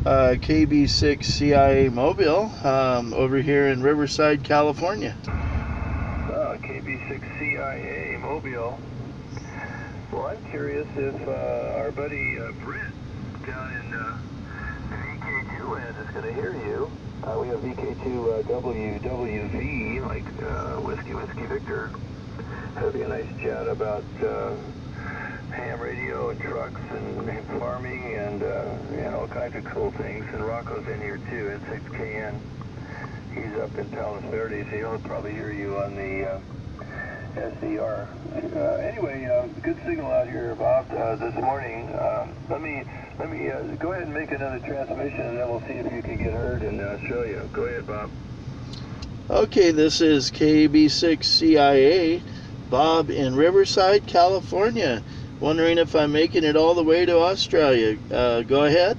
KB6CIA Mobile over here in Riverside, California. KB6CIA Mobile. Well, I'm curious if our buddy Britt down in VK2 land is going to hear you. We have VK2 WWV, like Whiskey Victor, having a nice chat about ham radio and trucks and farming and all kinds of cool things. And Rocco's in here too, N6KN. He's up in Palos Verdes, so he'll probably hear you on the SDR. Anyway, good signal out here, Bob, this morning. Let me go ahead and make another transmission, and then we'll see if you can get heard in Australia. Go ahead, Bob. Okay, this is KB6CIA, Bob in Riverside, California. Wondering if I'm making it all the way to Australia. Go ahead.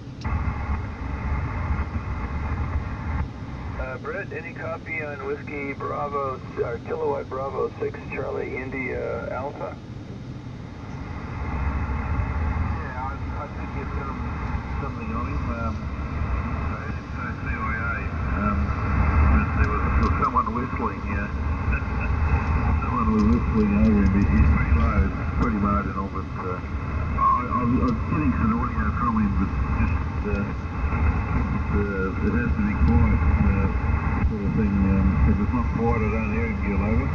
Brett, any copy on Whiskey Bravo, or Kilowatt Bravo 6 Charlie India Alpha? Yeah, I think it's something on him. I didn't say CIA. There was someone whistling here. Someone was whistling over him. He's pretty low, pretty marginal, but I was getting some audio from him, but just it has to be quiet. Sort of thing. If it's not quiet, I don't hear him get over.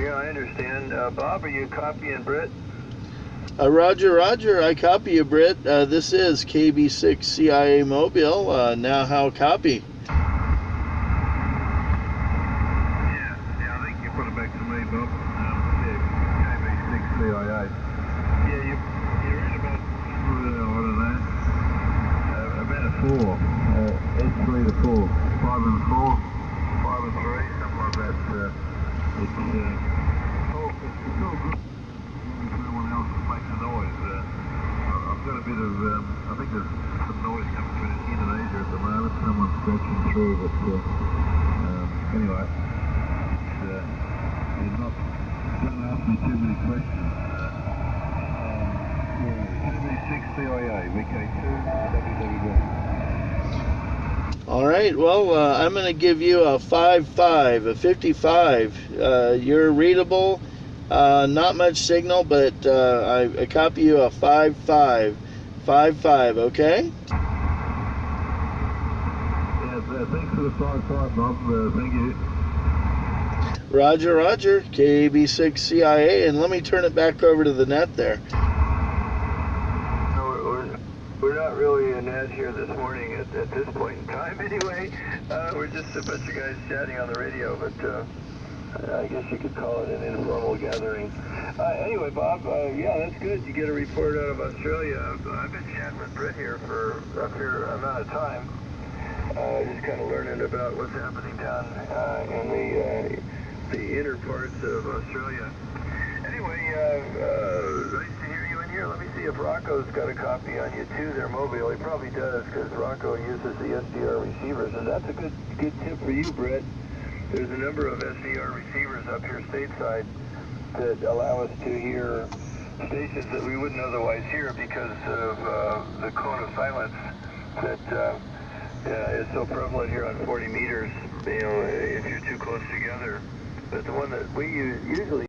Yeah, I understand. Bob, are you copying Britt? Roger, Roger. I copy you, Britt. This is KB6CIA Mobile. Now how copy? Yeah, I think you put it back to me, Bob. KB6CIA. Yeah, you're in about, I don't know, about a 4. It's 3 to 4. 5 and 4, 5 and 3, something like that. It's all good. No one else is making a noise. I've got a bit of, I think there's some noise coming from Indonesia at the moment. Someone's scratching through, but anyway, you're not going to ask me too many questions. KB6CIA, VK2, WWW. All right, well, I'm going to give you a 5.5, a 55. You're readable, not much signal, but I copy you a 5.5, 5.5, okay? Yeah, thanks for the 5.5, Bob. Thank you. Roger, Roger, KB6CIA, and let me turn it back over to the net there. We're not really a net here this morning at this point in time anyway. We're just a bunch of guys chatting on the radio, but I guess you could call it an informal gathering. Anyway, Bob, yeah, that's good. You get a report out of Australia. I've been chatting with Britt here for a fair amount of time, just kind of learning about what's happening down in the inner parts of Australia. Anyway, nice to hear you in here. Let me see if Rocco's got a copy on you too there, Mobile. He probably does, because Rocco uses the SDR receivers, and that's a good tip for you, Brett. There's a number of SDR receivers up here stateside that allow us to hear stations that we wouldn't otherwise hear because of the cone of silence that is so prevalent here on 40 meters, if you're too close together. But the one that we usually